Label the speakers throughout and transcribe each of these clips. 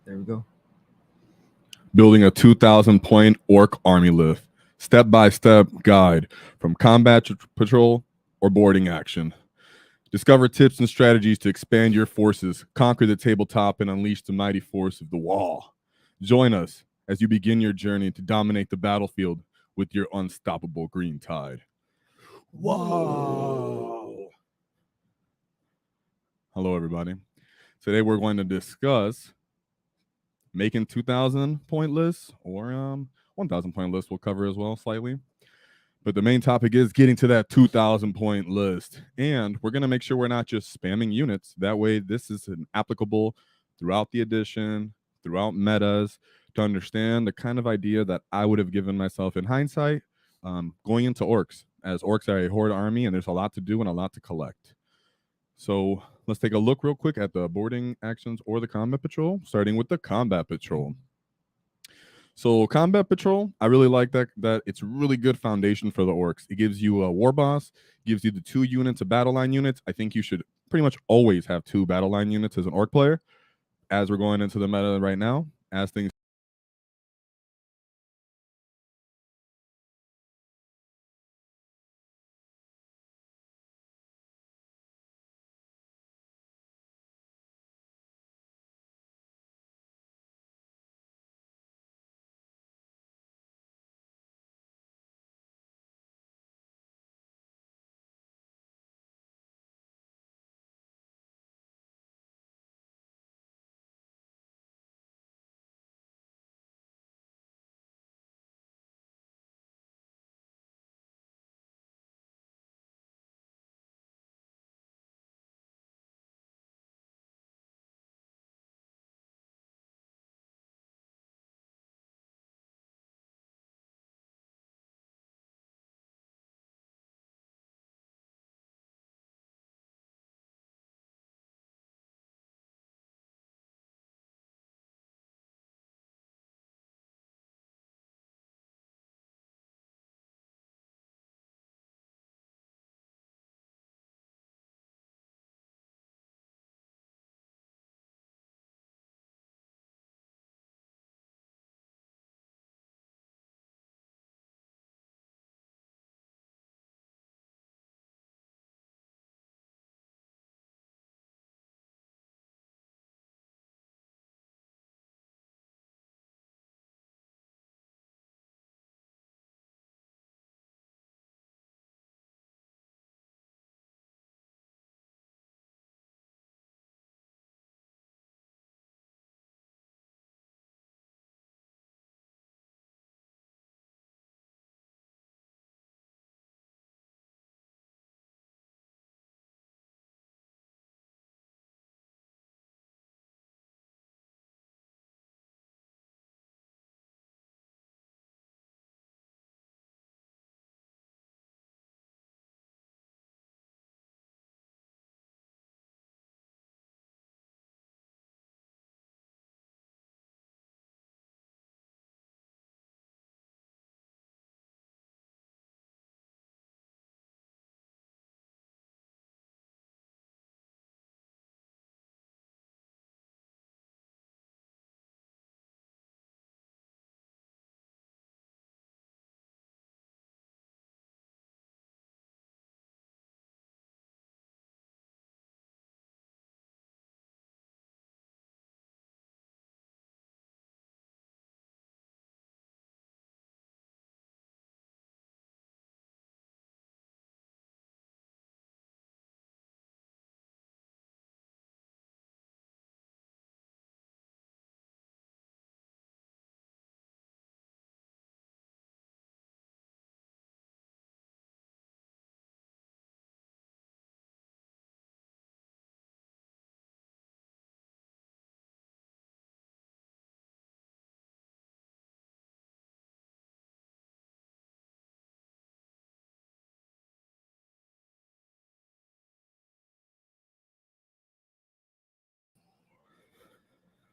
Speaker 1: There we go.
Speaker 2: Building a 2,000 point orc army lift. Step-by-step guide from combat patrol or boarding action. Discover tips and strategies to expand your forces, conquer the tabletop, and unleash the mighty force of the wall. Join us as you begin your journey to dominate the battlefield with your unstoppable green tide. Whoa! Hello, everybody. Today we're going to discuss making 2,000 point lists or 1,000 point lists. We'll cover as well slightly. But the main topic is getting to that 2,000 point list. And we're going to make sure we're not just spamming units. That way, this is applicable throughout the edition, throughout metas, to understand the kind of idea that I would have given myself in hindsight going into Orks, as Orks are a horde army and there's a lot to do and a lot to collect. So let's take a look real quick at the boarding actions or the combat patrol, starting with the combat patrol. So combat patrol, I really like that it's a really good foundation for the Orks. It gives you a war boss, gives you the 2 units of battle line units. I think you should pretty much always have 2 battle line units as an Ork player. As we're going into the meta right now, as things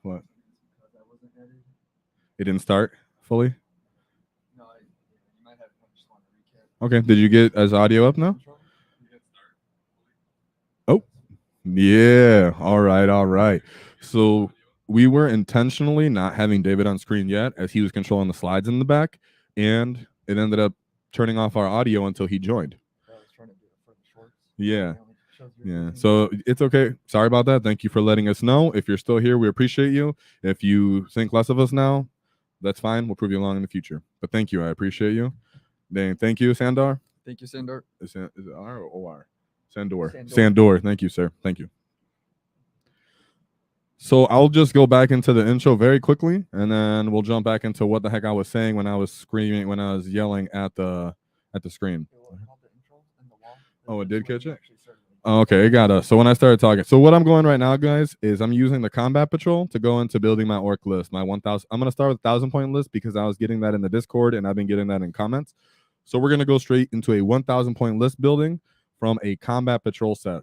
Speaker 2: what? It didn't start fully?
Speaker 1: No, you might have just want to recap.
Speaker 2: Okay, did you get as audio up now? Oh, yeah. All right. So we were intentionally not having David on screen yet, as he was controlling the slides in the back, and it ended up turning off our audio until he joined.
Speaker 1: I was trying to do it for the shorts.
Speaker 2: Yeah.
Speaker 1: It only shows your
Speaker 2: Yeah,
Speaker 1: screen.
Speaker 2: so it's okay. Sorry about that. Thank you for letting us know. If you're still here, we appreciate you. If you think less of us now, that's fine. We'll prove you wrong in the future. But thank you. I appreciate you. Dang, thank you, Sandor.
Speaker 1: Thank you, Sandor.
Speaker 2: Is it R or OR? Sandor.
Speaker 1: Sandor.
Speaker 2: Sandor. Thank you, sir. Thank you. So I'll just go back into the intro very quickly, and then we'll jump back into what the heck I was saying when I was screaming, when I was yelling at the screen. Oh, it did catch it? Oh, okay, it got us. So when I started talking, so what I'm going right now, guys, is I'm using the combat patrol to go into building my orc list, my 1,000. I'm going to start with 1,000-point list because I was getting that in the Discord and I've been getting that in comments. So we're going to go straight into a 1,000-point list building from a combat patrol set.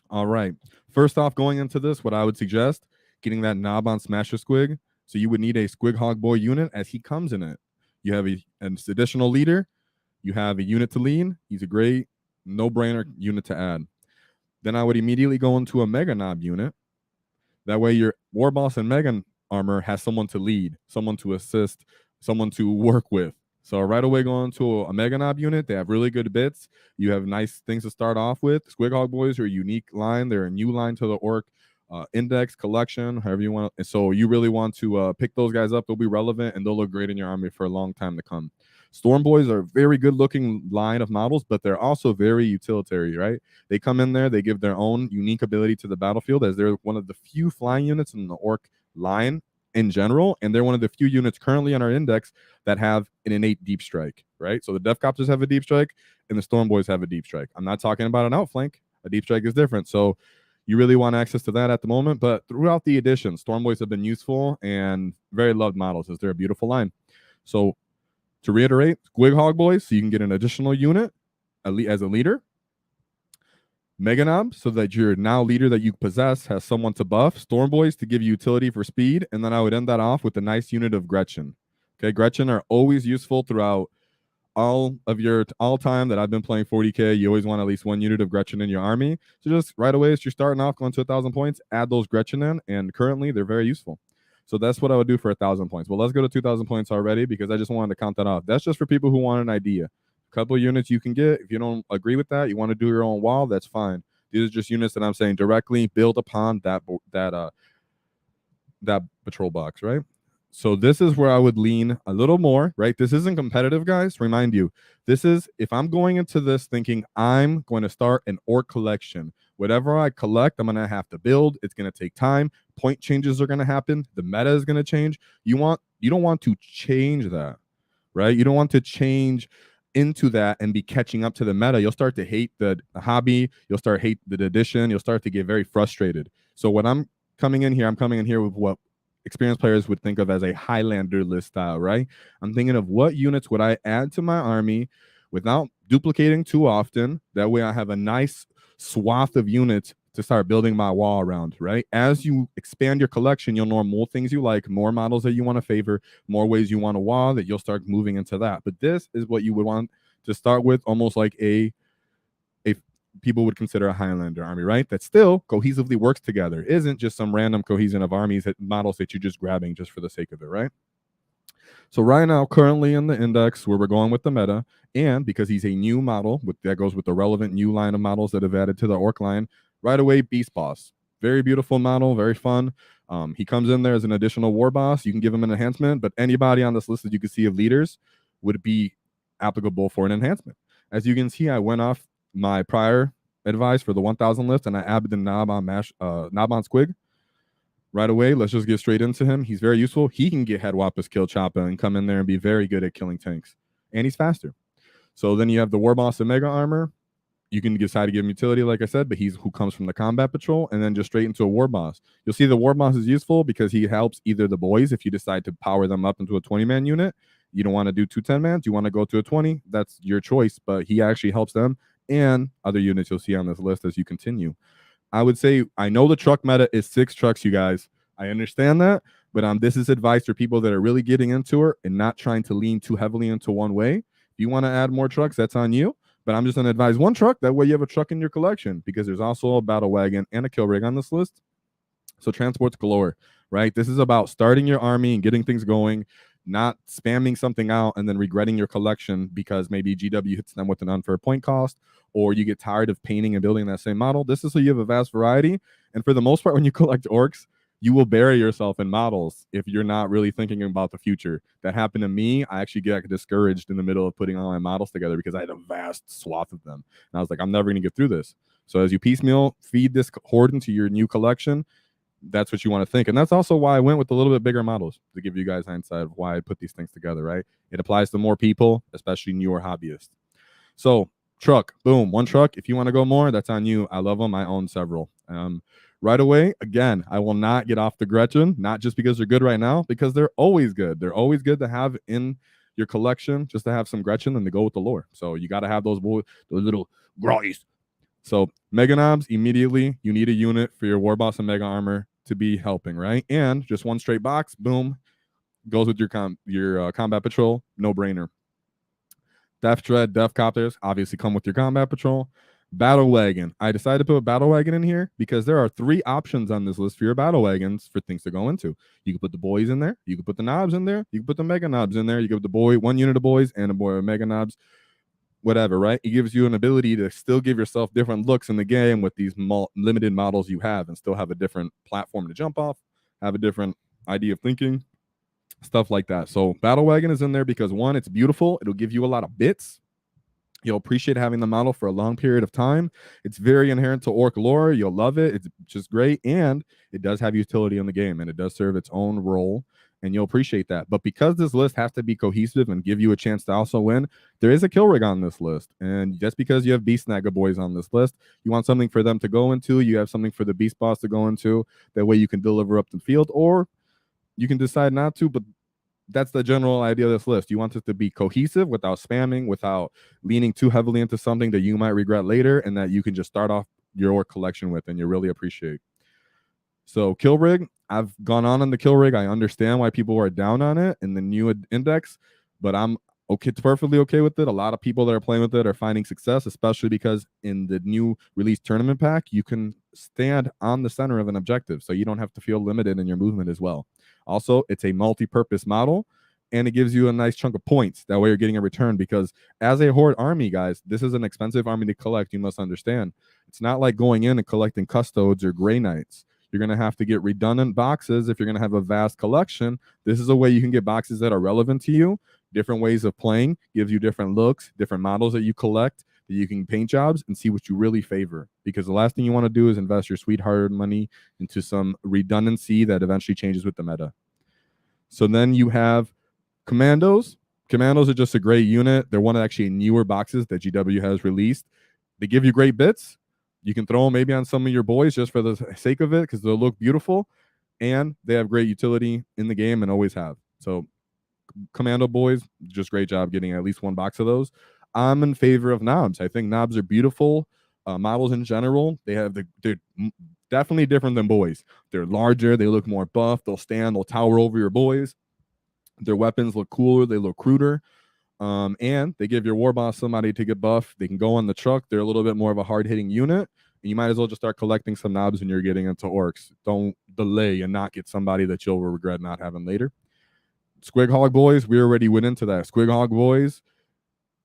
Speaker 2: All right. First off, going into this, what I would suggest, getting that knob on Smasher Squig. So you would need a Squig Hog Boy unit as he comes in it. You have an additional leader. You have a unit to lean. He's a great no-brainer unit to add. Then I would immediately go into a Mega Knob unit. That way your War Boss and Mega Armor has someone to lead, someone to assist, someone to work with. So right away going to a Mega Knob unit, they have really good bits. You have nice things to start off with. Squig Hog Boys are a unique line. They're a new line to the Orc index collection, however you want. And so you really want to pick those guys up. They'll be relevant and they'll look great in your army for a long time to come. Storm Boys are a very good looking line of models, but they're also very utilitarian, right? They come in there, they give their own unique ability to the battlefield, as they're one of the few flying units in the Orc line in general, and they're one of the few units currently on our index that have an innate deep strike, right? So the Death Copters have a deep strike and the Storm Boys have a deep strike. I'm not talking about an outflank. A deep strike is different. So you really want access to that at the moment, but throughout the edition, Storm Boys have been useful and very loved models as they're a beautiful line. So to reiterate, Squig Hog Boys, so you can get an additional unit as a leader. Mega Knob, so that your now leader that you possess has someone to buff. Storm Boys to give you utility for speed. And then I would end that off with a nice unit of Gretchen. Okay, Gretchen are always useful throughout all time that I've been playing 40K. You always want at least one unit of Gretchen in your army. So just right away, as you're starting off going to 1,000 points, add those Gretchen in. And currently, they're very useful. So that's what I would do for 1,000 points. Well, let's go to 2,000 points already because I just wanted to count that off. That's just for people who want an idea. A couple of units you can get. If you don't agree with that, you want to do your own wall, that's fine. These are just units that I'm saying directly build upon that patrol box, right? So this is where I would lean a little more, right? This isn't competitive, guys. Remind you, this is if I'm going into this thinking I'm going to start an Orc collection. Whatever I collect, I'm going to have to build. It's going to take time. Point changes are going to happen. The meta is going to change. You don't want to change that, right? You don't want to change into that and be catching up to the meta. You'll start to hate the hobby. You'll start to hate the edition. You'll start to get very frustrated. So when I'm coming in here with what experienced players would think of as a Highlander list style, right? I'm thinking of what units would I add to my army without duplicating too often. That way I have a nice swath of units to start building my wall around, right? As you expand your collection, you'll know more things you like, more models that you want to favor, more ways you want to wall that you'll start moving into that. But this is what you would want to start with, almost like a people would consider a Highlander army, right? That still cohesively works together. Isn't just some random cohesion of armies models that you're just grabbing just for the sake of it, right? So right now, currently in the index where we're going with the meta, and because he's a new model, that goes with the relevant new line of models that have added to the Orc line, right away, Beast Boss. Very beautiful model, very fun. He comes in there as an additional War Boss. You can give him an enhancement, but anybody on this list that you can see of leaders would be applicable for an enhancement. As you can see, I went off my prior advice for the 1,000 list, and I added the knob on Squig. Right away, let's just get straight into him. He's very useful. He can get Head Wappus, Kill Choppa, and come in there and be very good at killing tanks. And he's faster. So then you have the War Boss and Mega Armor. You can decide to give him utility, like I said, but he's who comes from the Combat Patrol, and then just straight into a War Boss. You'll see the War Boss is useful because he helps either the boys if you decide to power them up into a 20-man unit. You don't want to do 2 10-mans. You want to go to a 20. That's your choice, but he actually helps them and other units you'll see on this list as you continue. I would say, I know the truck meta is 6 trucks, you guys. I understand that, but this is advice for people that are really getting into it and not trying to lean too heavily into one way. If you want to add more trucks, that's on you. But I'm just going to advise 1 truck. That way you have a truck in your collection because there's also a battle wagon and a kill rig on this list. So transports galore, right? This is about starting your army and getting things going, not spamming something out and then regretting your collection because maybe GW hits them with an unfair point cost, or you get tired of painting and building that same model. This is so you have a vast variety. And for the most part, when you collect orcs, you will bury yourself in models if you're not really thinking about the future. That happened to me. I actually get discouraged in the middle of putting all my models together because I had a vast swath of them. And I was like, I'm never going to get through this. So as you piecemeal feed this horde into your new collection, that's what you want to think. And that's also why I went with a little bit bigger models, to give you guys hindsight of why I put these things together, right? It applies to more people, especially newer hobbyists. So truck, boom, one truck. If you want to go more, that's on you. I love them. I own several. Right away, again, I will not get off the Gretchen, not just because they're good right now, because they're always good. They're always good to have in your collection, just to have some Gretchen and to go with the lore. So you got to have those little groys. So mega knobs, immediately you need a unit for your war boss and mega armor to be helping, right? And just one straight box, boom, goes with your combat patrol, no brainer. Death Dread, Death Copters obviously come with your combat patrol. Battle Wagon. I decided to put a Battle Wagon in here because there are 3 options on this list for your Battle Wagons for things to go into. You can put the boys in there. You can put the knobs in there. You can put the mega knobs in there. You give the boy 1 unit of boys and a boy of mega knobs. Whatever, right? It gives you an ability to still give yourself different looks in the game with these limited models you have and still have a different platform to jump off, have a different idea of thinking, stuff like that. So Battle Wagon is in there because 1, it's beautiful. It'll give you a lot of bits. You'll appreciate having the model for a long period of time. It's very inherent to Orc lore. You'll love it. It's just great. And it does have utility in the game, and it does serve its own role, and you'll appreciate that. But because this list has to be cohesive and give you a chance to also win, there is a kill rig on this list. And just because you have Beast Snagga boys on this list, you want something for them to go into. You have something for the Beast Boss to go into. That way you can deliver up the field, or you can decide not to, but that's the general idea of this list. You want it to be cohesive without spamming, without leaning too heavily into something that you might regret later, and that you can just start off your collection with and you really appreciate. So kill rig, I've gone on the kill rig. I understand why people are down on it in the new index, but I'm perfectly okay with it. A lot of people that are playing with it are finding success, especially because in the new release tournament pack, you can stand on the center of an objective, so you don't have to feel limited in your movement as well. Also, it's a multi-purpose model, and it gives you a nice chunk of points. That way you're getting a return, because as a horde army, guys, this is an expensive army to collect. You must understand. It's not like going in and collecting custodes or gray knights. You're going to have to get redundant boxes if you're going to have a vast collection. This is a way you can get boxes that are relevant to you. Different ways of playing gives you different looks, different models that you collect, that you can paint jobs and see what you really favor. Because the last thing you want to do is invest your sweetheart money into some redundancy that eventually changes with the meta. So then you have Commandos. Commandos are just a great unit. They're one of actually newer boxes that GW has released. They give you great bits. You can throw them maybe on some of your boys just for the sake of it, because they'll look beautiful, and they have great utility in the game and always have. So Commando boys, just great job getting at least 1 box of those. I'm in favor of knobs. I think knobs are beautiful models in general. They're definitely different than boys. They're larger. They look more buff. They'll stand. They'll tower over your boys. Their weapons look cooler. They look cruder. And they give your war boss somebody to get buff. They can go on the truck. They're a little bit more of a hard-hitting unit. And you might as well just start collecting some knobs when you're getting into orcs. Don't delay and not get somebody that you'll regret not having later. Squig Hog boys, we already went into that. Squig Hog boys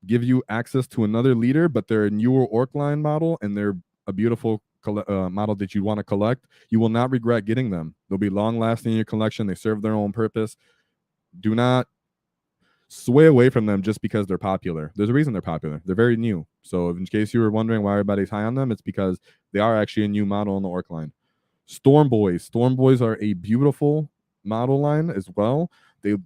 Speaker 2: give you access to another leader, but they're a newer orc line model, and they're a beautiful model that you want to collect. You will not regret getting them. They'll be long-lasting in your collection. They serve their own purpose. Do not sway away from them just because they're popular. There's a reason they're popular. They're very new. So in case you were wondering why everybody's high on them, it's because they are actually a new model in the orc line. Storm boys. Storm boys are a beautiful model line as well. They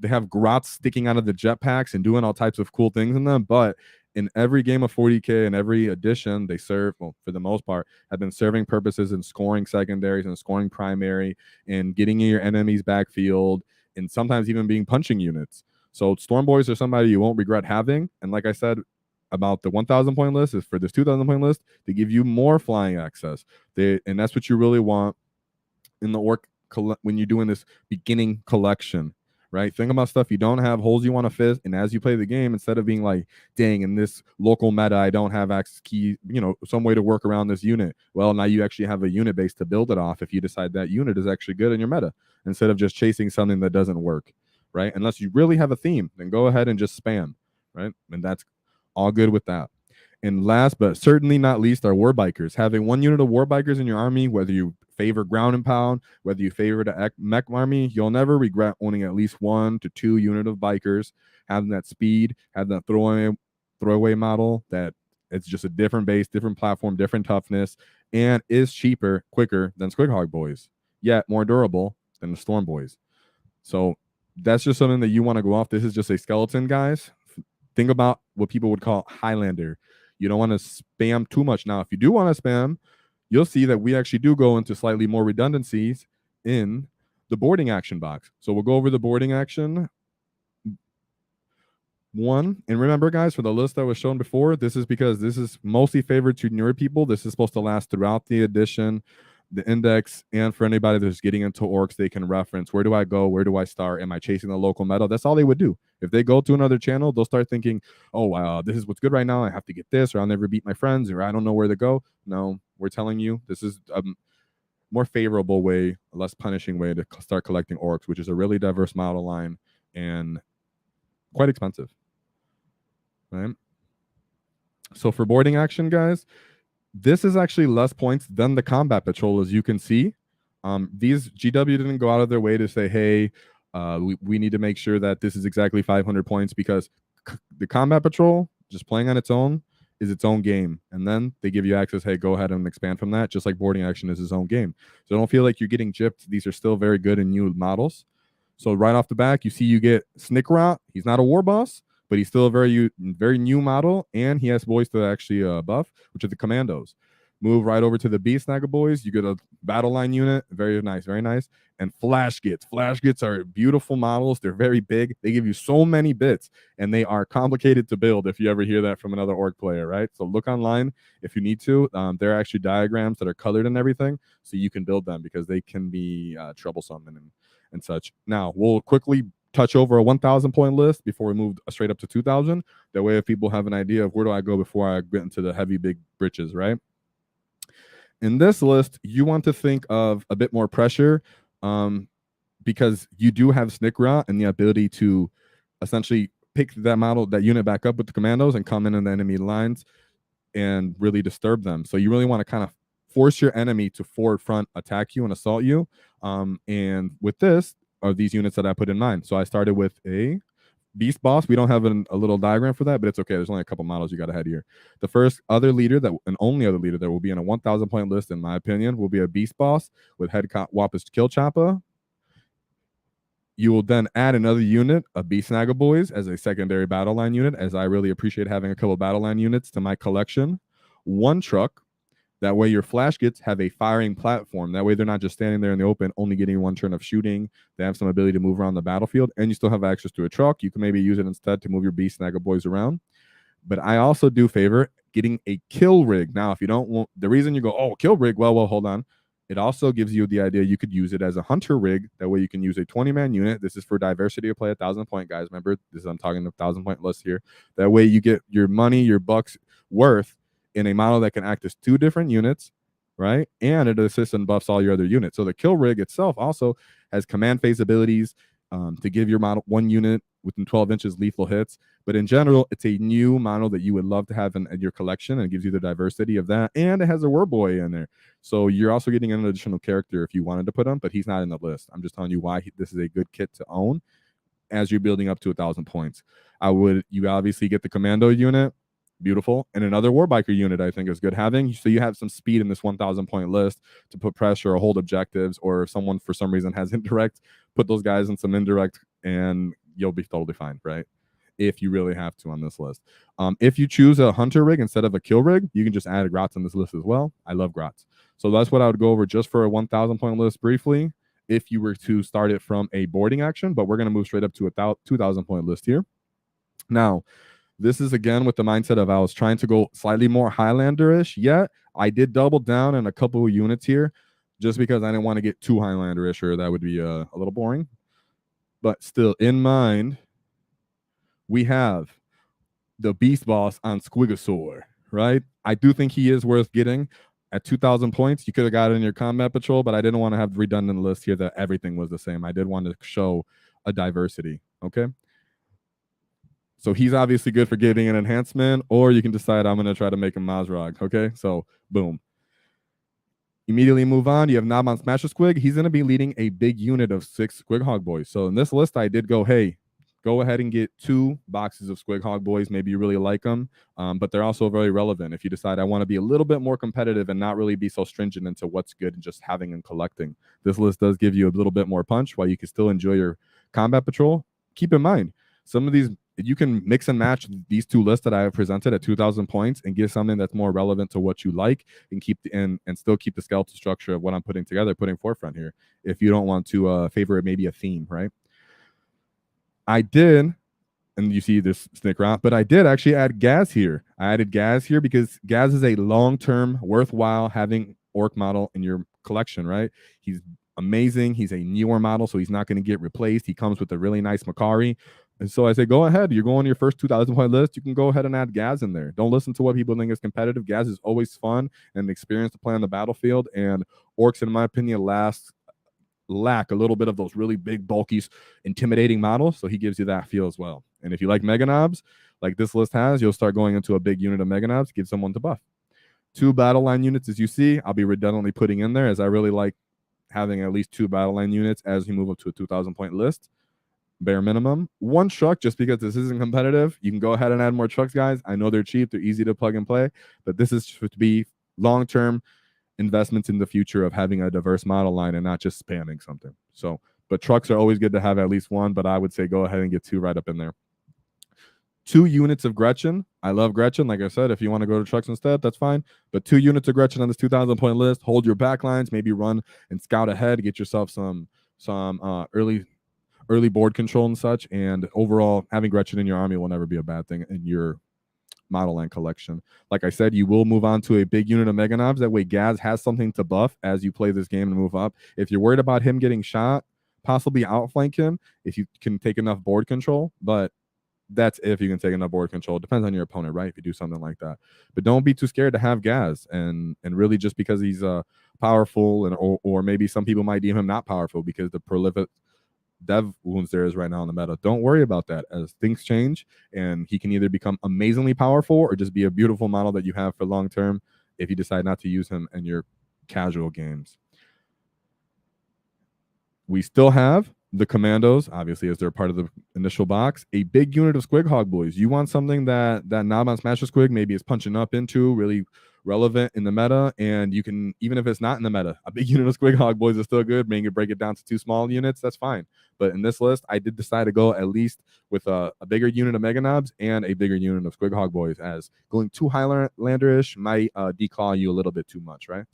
Speaker 2: have grots sticking out of the jetpacks and doing all types of cool things in them, but in every game of 40K and every edition, they serve, well, for the most part, have been serving purposes in scoring secondaries and scoring primary and getting in your enemy's backfield, and sometimes even being punching units. So Storm Boys are somebody you won't regret having. And like I said about the 1,000 point list, is for this 2,000 point list, they give you more flying access. And that's what you really want in the orc when you're doing this beginning collection, right? Think about stuff you don't have, holes you want to fit, and as you play the game, instead of being like, dang, in this local meta, I don't have access key, some way to work around this unit. Well, now you actually have a unit base to build it off if you decide that unit is actually good in your meta, instead of just chasing something that doesn't work, right? Unless you really have a theme, then go ahead and just spam, right? And that's all good with that. And last but certainly not least are war bikers. Having one unit of war bikers in your army, whether you favor ground and pound, whether you favor the mech army, you'll never regret owning at least 1 to 2 unit of bikers, having that speed, have that throwaway model that it's just a different base, different platform, different toughness, and is cheaper, quicker than Squighog boys, yet more durable than the Storm boys. So that's just something that you want to go off. This is just a skeleton, guys. Think about what people would call Highlander. You don't want to spam too much. Now, if you do want to spam, you'll see that we actually do go into slightly more redundancies in the boarding action box. So we'll go over the boarding action 1. And remember, guys, for the list that was shown before, this is because this is mostly favored to newer people. This is supposed to last throughout the edition, the index, and for anybody that's getting into Orks, they can reference, where do I go? Where do I start? Am I chasing the local meta? That's all they would do. If they go to another channel, they'll start thinking, oh, wow, this is what's good right now. I have to get this, or I'll never beat my friends, or I don't know where to go. No, we're telling you this is a more favorable way, a less punishing way to start collecting Orks, which is a really diverse model line and quite expensive, right? So for boarding action, guys, this is actually less points than the combat patrol, as you can see. These GW didn't go out of their way to say, hey, we need to make sure that this is exactly 500 points, because the combat patrol, just playing on its own, is its own game. And then they give you access, hey, go ahead and expand from that, just like boarding action is its own game. So don't feel like you're getting gypped. These are still very good and new models. So right off the back, you see you get Snickrot. He's not a war boss, but he's still a very new model, and he has boys to actually buff, which are the commandos. Move right over to the Beast Snagger boys. You get a battle line unit. Very nice, very nice. And Flash Gits. Flash Gits are beautiful models. They're very big. They give you so many bits, and they are complicated to build if you ever hear that from another Orc player, right? So look online if you need to. There are actually diagrams that are colored and everything, so you can build them, because they can be troublesome and such. Now, we'll quickly touch over a 1,000 point list before we move straight up to 2,000. That way, if people have an idea of where do I go before I get into the heavy, big britches, right? In this list, you want to think of a bit more pressure, because you do have Snickrot and the ability to essentially pick that unit back up with the commandos and come in the enemy lines and really disturb them. So you really want to kind of force your enemy to forward front attack you and assault you. And with this are these units that I put in mind. So I started with a Beast Boss. We don't have a little diagram for that, but it's okay. There's only a couple models you got ahead here. The first other leader and only other leader that will be in a 1,000 point list, in my opinion, will be a Beast Boss with head Wappus Kill Choppa. You will then add another unit of Beast Snagger boys as a secondary battle line unit, as I really appreciate having a couple battle line units to my collection. 1 truck. That way your Flash Gits have a firing platform. That way they're not just standing there in the open, only getting 1 turn of shooting. They have some ability to move around the battlefield, and you still have access to a truck. You can maybe use it instead to move your Beast Snagger boys around. But I also do favor getting a kill rig. Now, if you don't want, the reason you go, oh, kill rig, well, hold on. It also gives you the idea you could use it as a hunter rig. That way you can use a 20-man unit. This is for diversity of play, 1,000 point, guys. Remember, I'm talking the 1,000 point list here. That way you get your money, your bucks worth in a model that can act as 2 different units, right? And it assists and buffs all your other units. So the kill rig itself also has command phase abilities to give your model 1 unit within 12 inches lethal hits. But in general, it's a new model that you would love to have in your collection, and it gives you the diversity of that. And it has a war boy in there. So you're also getting an additional character if you wanted to put him, but he's not in the list. I'm just telling you why this is a good kit to own as you're building up to 1,000 points. You obviously get the commando unit. Beautiful. And another warbiker unit I think is good having. So you have some speed in this 1,000 point list to put pressure or hold objectives, or if someone for some reason has indirect, put those guys in some indirect and you'll be totally fine, right? If you really have to on this list. If you choose a hunter rig instead of a kill rig, you can just add a Grots on this list as well. I love Grots. So that's what I would go over just for a 1,000 point list briefly if you were to start it from a boarding action, but we're going to move straight up to a 2,000 point list here. Now, this is again with the mindset of I was trying to go slightly more Highlander-ish, yet I did double down in a couple of units here just because I didn't want to get too Highlander-ish, or that would be a little boring. But still, in mind, we have the Beast Boss on Squigosaur, right? I do think he is worth getting. At 2,000 points, you could have got it in your combat patrol, but I didn't want to have redundant list here that everything was the same. I did want to show a diversity, okay? So he's obviously good for getting an enhancement, or you can decide I'm going to try to make him Mazrog, okay? So, boom. Immediately move on. You have Nob on Smasher Squig. He's going to be leading a big unit of 6 Squig Hog Boys. So in this list, I did go, hey, go ahead and get 2 boxes of Squig Hog Boys. Maybe you really like them, but they're also very relevant. If you decide I want to be a little bit more competitive and not really be so stringent into what's good and just having and collecting, this list does give you a little bit more punch while you can still enjoy your combat patrol. Keep in mind, some of these, you can mix and match these 2 lists that I have presented at 2,000 points and get something that's more relevant to what you like and keep the and still keep the skeletal structure of what I'm putting together, putting forefront here. If you don't want to favor maybe a theme, right? I did, and you see this stick around, but I did actually add Gaz here. I added Gaz here because Gaz is a long-term, worthwhile having orc model in your collection, right? He's amazing. He's a newer model, so he's not going to get replaced. He comes with a really nice Makari. And so I say, go ahead. You're going on your first 2,000 point list. You can go ahead and add Gaz in there. Don't listen to what people think is competitive. Gaz is always fun and an experience to play on the battlefield. And orcs, in my opinion, lack a little bit of those really big, bulky, intimidating models. So he gives you that feel as well. And if you like Mega Knobs, like this list has, you'll start going into a big unit of Mega Knobs, give someone to buff. 2 battle line units, as you see, I'll be redundantly putting in there, as I really like having at least 2 battle line units as you move up to a 2,000 point list. Bare minimum. 1 truck, just because this isn't competitive. You can go ahead and add more trucks, guys. I know they're cheap. They're easy to plug and play. But this is to be long-term investments in the future of having a diverse model line and not just spamming something. So, but trucks are always good to have at least 1, but I would say go ahead and get 2 right up in there. 2 units of Gretchen. I love Gretchen. Like I said, if you want to go to trucks instead, that's fine. But 2 units of Gretchen on this 2,000 point list. Hold your back lines. Maybe run and scout ahead. Get yourself some early board control and such. And overall, having Gretchen in your army will never be a bad thing in your model line collection. Like I said, you will move on to a big unit of Mega Knobs. That way Gaz has something to buff as you play this game and move up. If you're worried about him getting shot, possibly outflank him if you can take enough board control. But that's if you can take enough board control. It depends on your opponent, right? If you do something like that. But don't be too scared to have Gaz. And really just because he's powerful, and or maybe some people might deem him not powerful because the prolific dev wounds there is right now in the meta. Don't worry about that. As things change, and he can either become amazingly powerful or just be a beautiful model that you have for long term if you decide not to use him in your casual games. We still have the commandos, obviously, as they're part of the initial box. A big unit of Squig Hog Boys. You want something that Nob on Smasher Squig maybe is punching up into, really relevant in the meta, and you can, even if it's not in the meta, a big unit of Squig Hog Boys is still good. Maybe break it down to 2 small units, that's fine. But in this list, I did decide to go at least with a bigger unit of Mega Knobs and a bigger unit of Squig Hog Boys, as going too Highlander-ish might declaw you a little bit too much, right?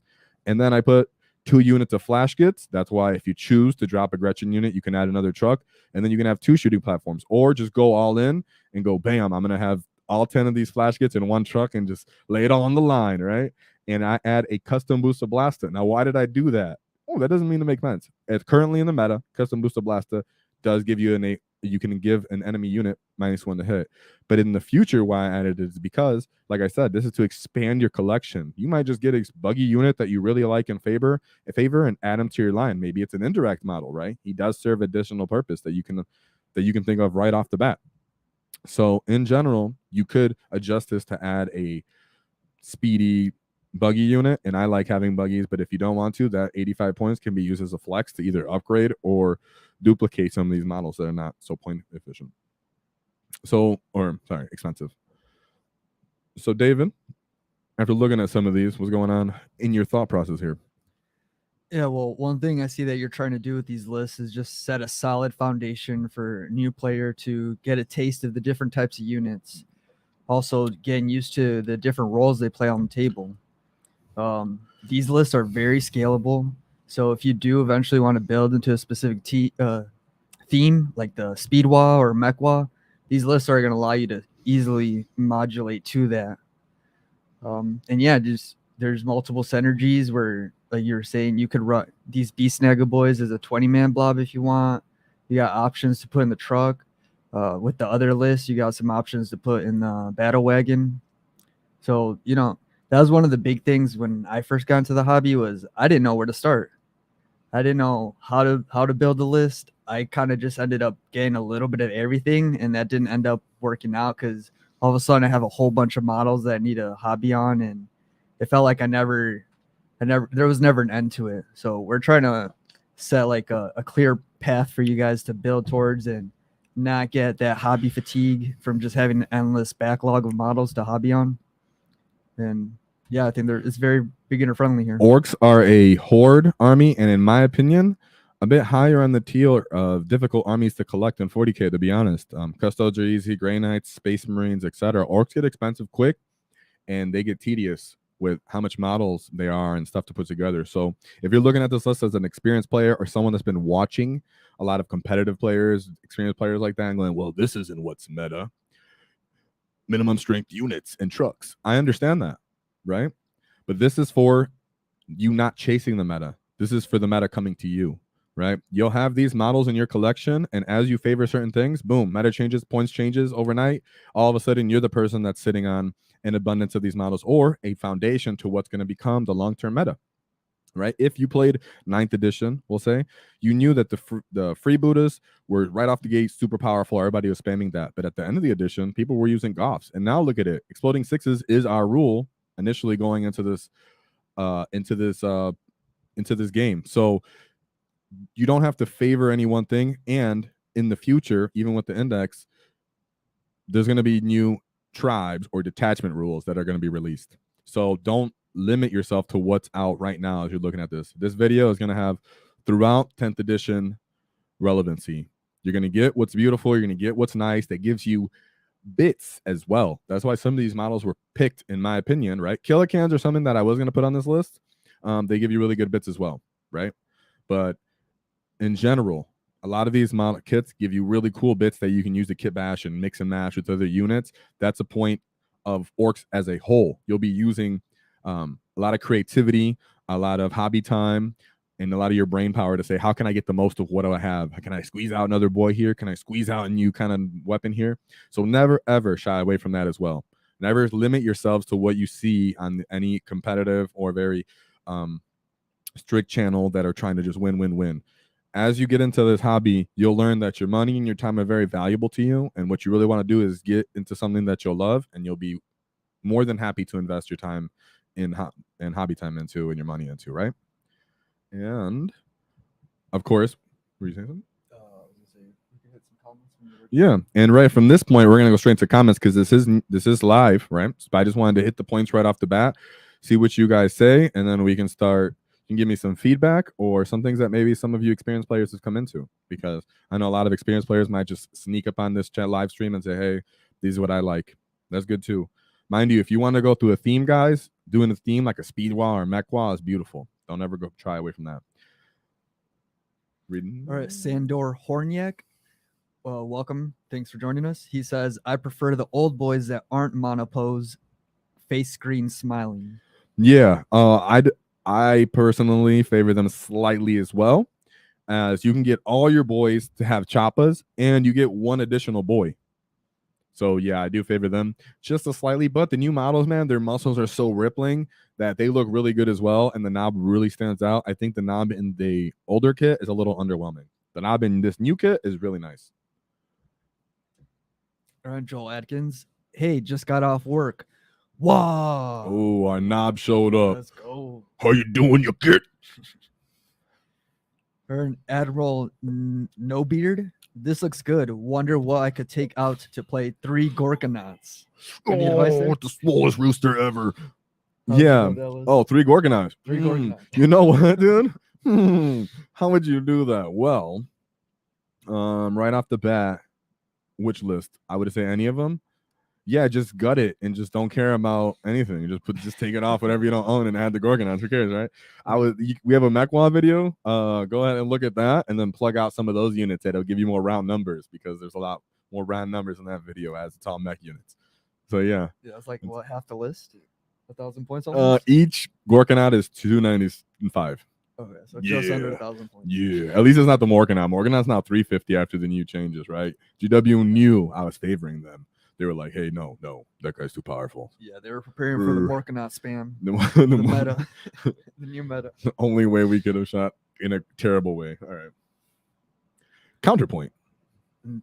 Speaker 2: And then I put 2 units of Flash Kits. That's why if you choose to drop a Gretchen unit, you can add another truck, and then you can have 2 shooting platforms, or just go all in and go, bam, I'm going to have all 10 of these Flash Kits in 1 truck and just lay it all on the line, right? And I add a custom booster blaster. Now, why did I do that? Oh, that doesn't mean to make sense. It's currently in the meta. Custom booster blaster does give you you can give an enemy unit -1 to hit. But in the future, why I added it is because, like I said, this is to expand your collection. You might just get a buggy unit that you really like and favor and add him to your line. Maybe it's an indirect model, right? He does serve additional purpose that you can think of right off the bat. So in general, you could adjust this to add a speedy buggy unit, and I like having buggies, but if you don't want to, that 85 points can be used as a flex to either upgrade or duplicate some of these models that are not so point efficient. Expensive. So David, after looking at some of these, what's going on in your thought process here?
Speaker 1: Yeah, well, one thing I see that you're trying to do with these lists is just set a solid foundation for a new player to get a taste of the different types of units. Also, getting used to the different roles they play on the table. These lists are very scalable. So if you do eventually want to build into a specific theme, like the Speedwa or Mechwa, these lists are going to allow you to easily modulate to that. And yeah, there's multiple synergies where, like you were saying, you could run these Beast Snagga boys as a 20-man blob if you want. You got options to put in the truck. With the other list, you got some options to put in the battle wagon. So, that was one of the big things when I first got into the hobby was I didn't know where to start. I didn't know how to build a list. I kind of just ended up getting a little bit of everything, and that didn't end up working out because all of a sudden I have a whole bunch of models that I need a hobby on, and it felt like there was never an end to it. So we're trying to set like a clear path for you guys to build towards and not get that hobby fatigue from just having an endless backlog of models to hobby on. And yeah, I think it's very beginner friendly here.
Speaker 2: Orks are a horde army, and in my opinion, a bit higher on the tier of difficult armies to collect in 40k, to be honest. Custodes are easy, Grey Knights, Space Marines, etc. Orks get expensive quick, and they get tedious with how much models they are and stuff to put together. So if you're looking at this list as an experienced player or someone that's been watching a lot of competitive players, experienced players like that, and going, well, this isn't what's meta. Minimum strength units and trucks. I understand that, right? But this is for you not chasing the meta. This is for the meta coming to you, right? You'll have these models in your collection, and as you favor certain things, boom, meta changes, points changes overnight. All of a sudden, you're the person that's sitting on an abundance of these models or a foundation to what's going to become the long-term meta, right? If you played 9th edition, we'll say, you knew that the freebooters were right off the gate super powerful. Everybody was spamming that. But at the end of the edition, people were using Goths. And now look at it. Exploding sixes is our rule initially going into this game. So you don't have to favor any one thing. And in the future, even with the index, there's going to be new tribes or detachment rules that are going to be released. So don't limit yourself to what's out right now as you're looking at this. This video is going to have throughout 10th edition relevancy. You're going to get what's beautiful. You're going to get what's nice. That gives you bits as well. That's why some of these models were picked, in my opinion, right? Killer cans are something that I was going to put on this list. They give you really good bits as well, right? But in general, a lot of these model kits give you really cool bits that you can use to kit bash and mix and match with other units. That's a point of Orks as a whole. You'll be using a lot of creativity, a lot of hobby time, and a lot of your brain power to say, how can I get the most of what do I have? Can I squeeze out another boy here? Can I squeeze out a new kind of weapon here? So never, ever shy away from that as well. Never limit yourselves to what you see on any competitive or very strict channel that are trying to just win, win, win. As you get into this hobby, you'll learn that your money and your time are very valuable to you. And what you really want to do is get into something that you'll love, and you'll be more than happy to invest your time in hobby time into and your money into, right? And of course, were you saying something? Yeah, and right from this point, we're gonna go straight into comments because this is live, right? So I just wanted to hit the points right off the bat, see what you guys say, and then we can start. You can give me some feedback or some things that maybe some of you experienced players have come into, because I know a lot of experienced players might just sneak up on this chat live stream and say, hey, this is what I like. That's good too. Mind you, if you want to go through a theme, guys, doing a theme like a speed wall or mech wall is beautiful. Don't ever go try away from that. Reading.
Speaker 1: All right, Sandor Horniak. Welcome. Thanks for joining us. He says, I prefer the old boys that aren't monopose, face screen smiling.
Speaker 2: Yeah, I personally favor them slightly as well, as you can get all your boys to have choppas and you get one additional boy. So yeah, I do favor them just a slightly, but the new models, man, their muscles are so rippling that they look really good as well, and the knob really stands out. I think the knob in the older kit is a little underwhelming. The knob in this new kit is really nice.
Speaker 1: All right, Joel Atkins. Hey, just got off work. Wow.
Speaker 2: Oh, our knob showed up.
Speaker 1: Let's go.
Speaker 2: How you doing, your kid?
Speaker 1: Admiral No Beard. This looks good. Wonder what I could take out to play 3 Gorkanauts. Any advice there?
Speaker 2: The smallest rooster ever. Yeah. Oh, 3 Gorkanauts.
Speaker 1: 3 Gorkanauts.
Speaker 2: You know what, dude? How would you do that? Well, right off the bat, which list? I would say any of them. Yeah, just gut it and just don't care about anything. Just take it off whatever you don't own and add the Gorkanauts. Who cares, right? We have a Mechwa video. Go ahead and look at that and then plug out some of those units. That'll give you more round numbers, because there's a lot more round numbers in that video as it's all mech units. So yeah.
Speaker 1: Yeah, it's like half the list? 1,000 points almost?
Speaker 2: Each Gorkanaut is 295.
Speaker 1: Okay, so just under
Speaker 2: Yeah.
Speaker 1: 1,000 points.
Speaker 2: Yeah, at least it's not the Morganite. Morganite's now 350 after the new changes, right? GW knew I was favoring them. They were like, hey, no, that guy's too powerful.
Speaker 1: Yeah, they were preparing for the Morkanot spam.
Speaker 2: The
Speaker 1: meta. The new meta.
Speaker 2: The only way we could have shot in a terrible way. All right. Counterpoint.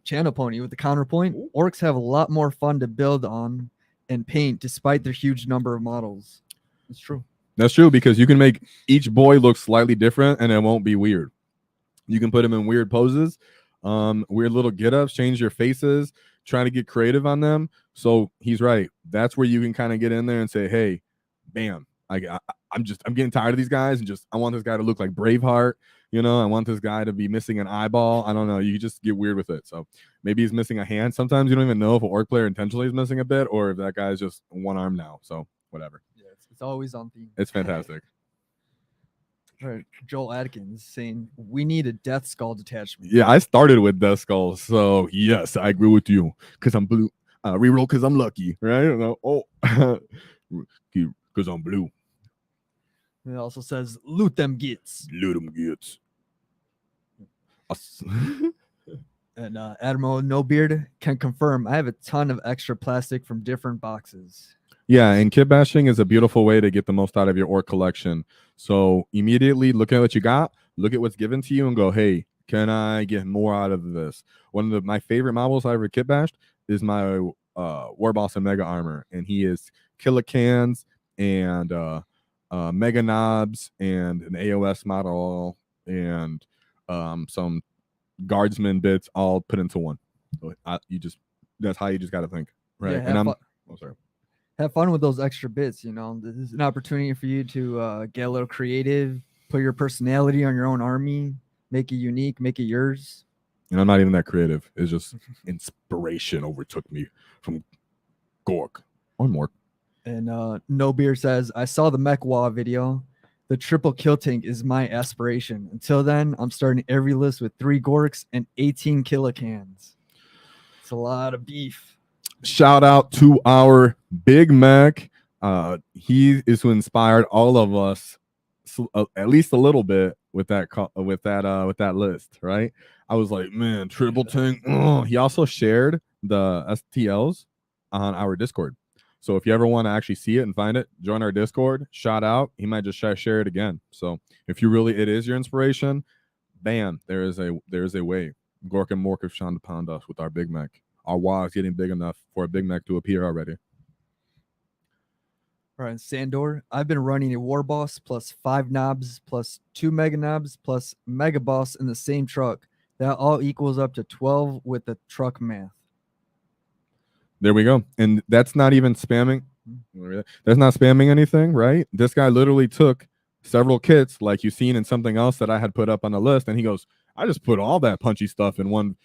Speaker 1: Channel Pony with the counterpoint. Orks have a lot more fun to build on and paint despite their huge number of models. It's true.
Speaker 2: That's true, because you can make each boy look slightly different and it won't be weird. You can put them in weird poses, weird little get-ups, change your faces, try to get creative on them. So he's right. That's where you can kind of get in there and say, hey, bam, I'm getting tired of these guys, and I want this guy to look like Braveheart. You know, I want this guy to be missing an eyeball. I don't know. You just get weird with it. So maybe he's missing a hand. Sometimes you don't even know if an orc player intentionally is missing a bit or if that guy's just one arm now. So whatever.
Speaker 1: Yeah, it's always on theme.
Speaker 2: It's fantastic.
Speaker 1: All right, Joel Atkins saying we need a Death Skull detachment.
Speaker 2: Yeah, I started with Death Skull. So yes, I agree with you because I'm blue. Reroll because I'm lucky, right? Oh, because I'm blue.
Speaker 1: It also says loot them gits.
Speaker 2: Loot them gits.
Speaker 1: And Admiral No Beard can confirm I have a ton of extra plastic from different boxes.
Speaker 2: Yeah, and kit bashing is a beautiful way to get the most out of your orc collection. So immediately look at what you got, look at what's given to you, and go, hey, can I get more out of this? One of my favorite models I ever kit bashed is my War Boss and Mega Armor, and he is Killicans and Mega Knobs and an AOS model and some Guardsman bits all put into one. So that's how you just got to think, right?
Speaker 1: Yeah,
Speaker 2: and sorry.
Speaker 1: Have fun with those extra bits. You know, this is an opportunity for you to get a little creative, put your personality on your own army, make it unique, make it yours.
Speaker 2: And I'm not even that creative. It's just inspiration overtook me from Gork on Mork.
Speaker 1: And No Beer says, I saw the Mech WAAAGH video. The triple kill tank is my aspiration. Until then, I'm starting every list with 3 Gorks and 18 Killicans. It's a lot of beef.
Speaker 2: Shout out to our Big Mac. He is who inspired all of us, at least a little bit, with that list, right? I was like, man, triple tank. He also shared the STLs on our Discord. So if you ever want to actually see it and find it, join our Discord. Shout out. He might just share it again. So if it is your inspiration, bam, there is a way. Gork and Mork have shone upon us with our Big Mac. Our WAAAGH is getting big enough for a Big Mac to appear already.
Speaker 1: All right, Sandor, I've been running a War Boss plus 5 knobs plus 2 Mega Knobs plus Mega Boss in the same truck. That all equals up to 12 with the truck math.
Speaker 2: There we go. And that's not even spamming. That's not spamming anything, right? This guy literally took several kits like you've seen in something else that I had put up on the list. And he goes, I just put all that punchy stuff in one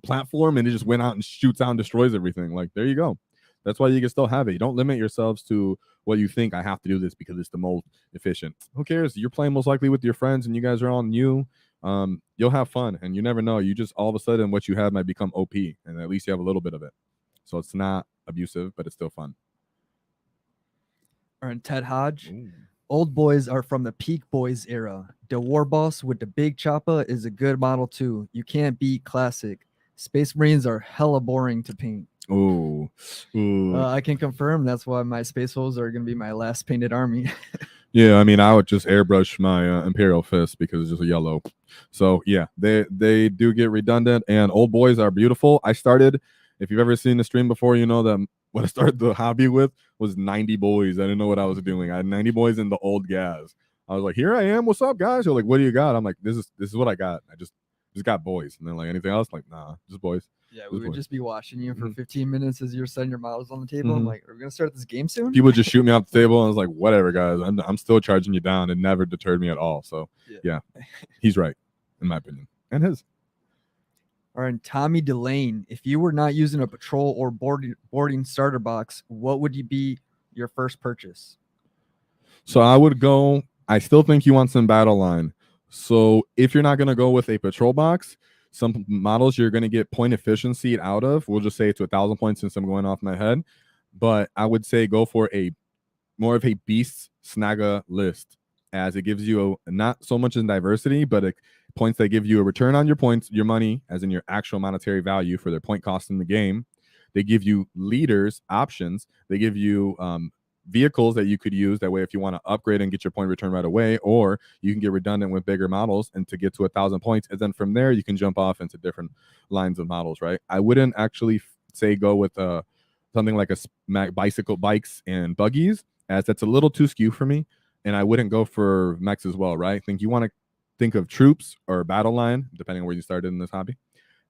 Speaker 2: platform, and it just went out and shoots out and destroys everything. Like, there you go. That's why you can still have it. You don't limit yourselves to what you think. I have to do this because it's the most efficient. Who cares? You're playing most likely with your friends and you guys are all new. You'll have fun, and you never know. You just all of a sudden what you have might become OP, and at least you have a little bit of it. So it's not abusive, but it's still fun.
Speaker 1: All right, Ted Hodge.
Speaker 2: Ooh.
Speaker 1: Old boys are from the peak boys era. The War Boss with the big choppa is a good model too. You can't beat classic. Space Marines are hella boring to paint.
Speaker 2: Ooh.
Speaker 1: I can confirm that's why my Space Wolves are going to be my last painted army.
Speaker 2: Yeah, I mean, I would just airbrush my Imperial Fist because it's just a yellow. So yeah, they do get redundant, and old boys are beautiful. I started, if you've ever seen the stream before, you know that what I started the hobby with was 90 boys. I didn't know what I was doing. I had 90 boys in the old gas. I was like, here I am. What's up, guys? They're like, what do you got? I'm like, this is what I got. I just got boys. And then like anything else, like, nah, just boys.
Speaker 1: Yeah, we would just be watching you for 15 minutes as you're setting your models on the table. I'm like, are we gonna start this game soon?
Speaker 2: People just shoot me off the table, and I was like, whatever, guys. I'm still charging you down. It never deterred me at all. So yeah, he's right, in my opinion, and his.
Speaker 1: All right, Tommy Delane, if you were not using a patrol or boarding starter box, what would be your first purchase?
Speaker 2: So I would go, I still think you want some battle line. So if you're not going to go with a patrol box, some models you're going to get point efficiency out of. We'll just say it's 1,000 points since I'm going off my head. But I would say go for more of a beast snagga list. as it gives you not so much in diversity, but points that give you a return on your points, your money, as in your actual monetary value for their point cost in the game. They give you leaders options. They give you vehicles that you could use. That way, if you want to upgrade and get your point return right away, or you can get redundant with bigger models and to get to 1,000 points. And then from there, you can jump off into different lines of models, right? I wouldn't actually say go with something like a bikes and buggies, as that's a little too skew for me. And I wouldn't go for mechs as well, right? I think you want to think of troops or battle line, depending on where you started in this hobby,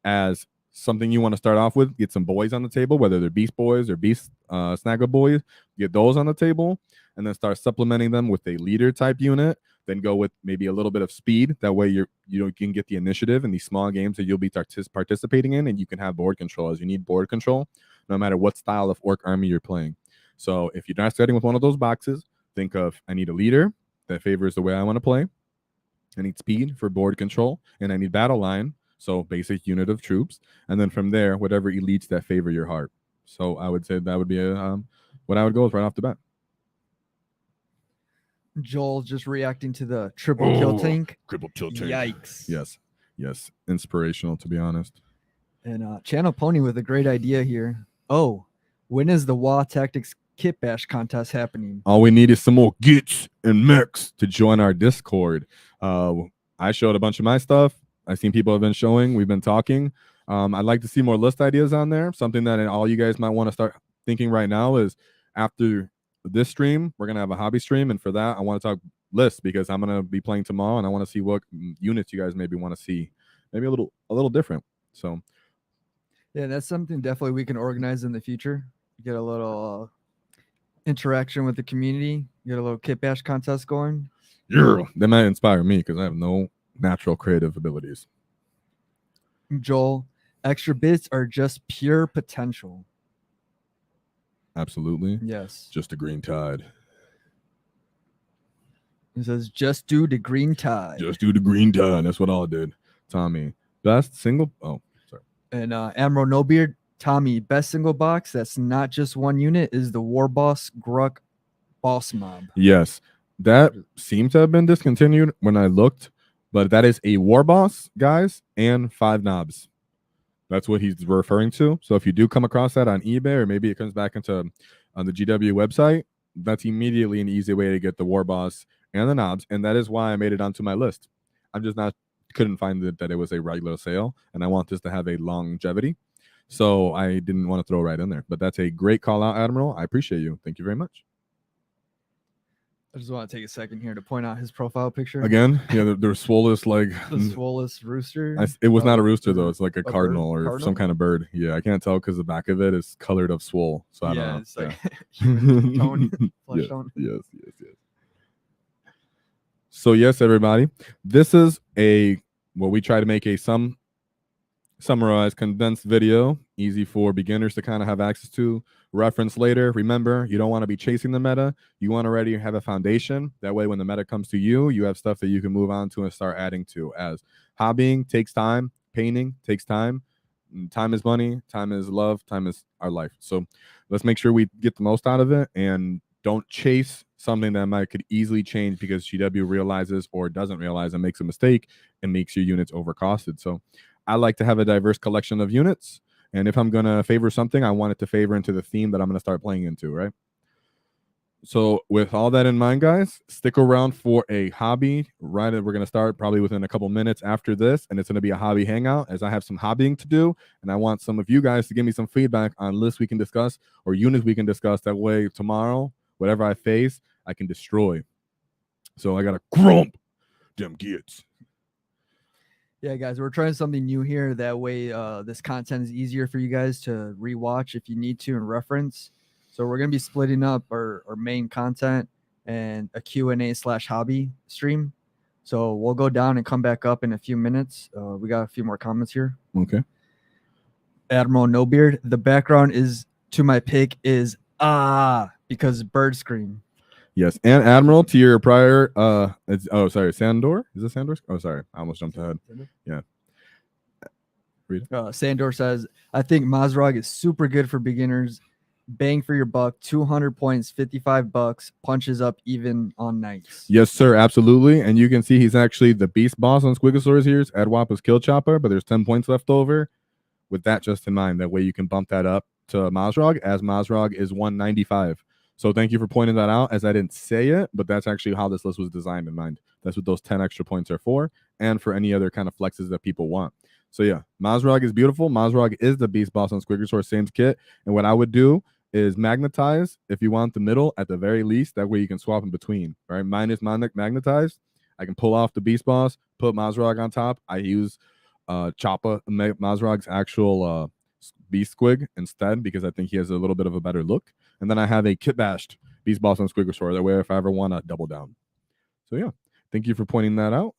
Speaker 2: as something you want to start off with. Get some boys on the table, whether they're beast boys or beast snaggle boys. Get those on the table, and then start supplementing them with a leader type unit. Then go with maybe a little bit of speed. That way you can get the initiative in these small games that you'll be participating in, and you can have board control, as you need board control no matter what style of orc army you're playing. So if you're not starting with one of those boxes, think of, I need a leader that favors the way I want to play. I need speed for board control, and I need battle line, so basic unit of troops. And then from there, whatever elites that favor your heart. So I would say that would be what I would go with right off the bat.
Speaker 1: Joel just reacting to the triple kill tank.
Speaker 2: Triple kill tank.
Speaker 1: Yikes.
Speaker 2: Yes. Inspirational, to be honest.
Speaker 1: And Channel Pony with a great idea here. Oh, when is the WAAAGH Tactics Kit Bash contest happening?
Speaker 2: All we need is some more gits and mechs to join our Discord. I showed a bunch of my stuff. I've seen people have been showing. We've been talking. I'd like to see more list ideas on there. Something that all you guys might want to start thinking right now is, after this stream, we're going to have a hobby stream. And for that, I want to talk lists, because I'm going to be playing tomorrow, and I want to see what units you guys maybe want to see. Maybe a little different. So
Speaker 1: yeah, that's something definitely we can organize in the future. Get a little interaction with the community. Get a little kit bash contest going.
Speaker 2: Yeah, that might inspire me, because I have no natural creative abilities.
Speaker 1: Joel, extra bits are just pure potential.
Speaker 2: Absolutely.
Speaker 1: Yes.
Speaker 2: Just a green tide.
Speaker 1: He says, just do the green tide.
Speaker 2: Just do the green tide. That's what I did. Tommy, best single. Oh, sorry.
Speaker 1: And Admiral Nobeard, Tommy, best single box that's not just one unit is the War Boss Gruk Boss Mob.
Speaker 2: Yes, that seemed to have been discontinued when I looked, but that is a War Boss, guys, and 5 knobs. That's what he's referring to. So if you do come across that on eBay, or maybe it comes back on the GW website, that's immediately an easy way to get the War Boss and the knobs, and that is why I made it onto my list. I'm just couldn't find that it was a regular sale, and I want this to have a longevity, so I didn't want to throw it right in there. But that's a great call out, Admiral. I appreciate you. Thank you very much.
Speaker 1: I just want to take a second here to point out his profile picture.
Speaker 2: Again, yeah, the swollest, like
Speaker 1: the swollest rooster.
Speaker 2: It was not a rooster, though. It's like a cardinal
Speaker 1: bird?
Speaker 2: or some kind of bird. Yeah, I can't tell because the back of it is colored of swole. So I don't know.
Speaker 1: It's like human tone, flesh tone.
Speaker 2: Yes. So yes, everybody, this is what we try to make a summarized, condensed video, easy for beginners to kind of have access to, reference later. Remember, you don't want to be chasing the meta. You want to already have a foundation. That way, when the meta comes to you, you have stuff that you can move on to and start adding to. As hobbying takes time, painting takes time. Time is money, time is love, time is our life. So let's make sure we get the most out of it, and don't chase something that could easily change because GW realizes or doesn't realize and makes a mistake and makes your units overcosted. So I like to have a diverse collection of units, and if I'm going to favor something, I want it to favor into the theme that I'm going to start playing into, right? So with all that in mind, guys, stick around for a hobby. Right, we're going to start probably within a couple minutes after this, and it's going to be a hobby hangout, as I have some hobbying to do, and I want some of you guys to give me some feedback on lists we can discuss or units we can discuss. That way tomorrow, whatever I face, I can destroy. So I got to grump them kids.
Speaker 1: Yeah, guys, we're trying something new here. That way this content is easier for you guys to rewatch if you need to and reference. So we're going to be splitting up our main content and a Q&A/hobby stream. So we'll go down and come back up in a few minutes. We got a few more comments here.
Speaker 2: Okay.
Speaker 1: Admiral Nobeard, the background is to my pick is because bird scream.
Speaker 2: Yes, and Admiral, to your prior Sandor? Is it Sandor? Oh, sorry, I almost jumped ahead. Yeah.
Speaker 1: Sandor says, I think WAAAGH is super good for beginners. bang for your buck, 200 points, $55, punches up even on nights.
Speaker 2: Yes, sir, absolutely. And you can see he's actually the beast boss on Squigosaurus here. Edwapa's kill chopper, but there's 10 points left over. With that just in mind, that way you can bump that up to Mazrog, as Mazrog is 195. So thank you for pointing that out, as I didn't say it, but that's actually how this list was designed in mind. That's what those 10 extra points are for, and for any other kind of flexes that people want. So yeah, Mazrog is beautiful. Mazrog is the beast boss on Squigosaurus, same kit. And what I would do is magnetize if you want the middle at the very least. That way you can swap in between, right? Mine is magnetized. I can pull off the beast boss, put Mazrog on top. I use Choppa Mazrog's actual beast squig instead, because I think he has a little bit of a better look. And then I have a kit bashed beast boss on Squigosaur. That way if I ever want to double down. So yeah, thank you for pointing that out.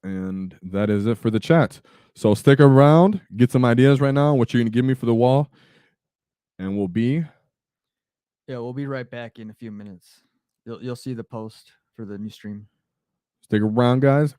Speaker 2: And that is it for the chat. So stick around, get some ideas right now, what you're going to give me for the wall. And we'll be
Speaker 1: right back in a few minutes. You'll see the post for the new stream.
Speaker 2: Stick around, guys.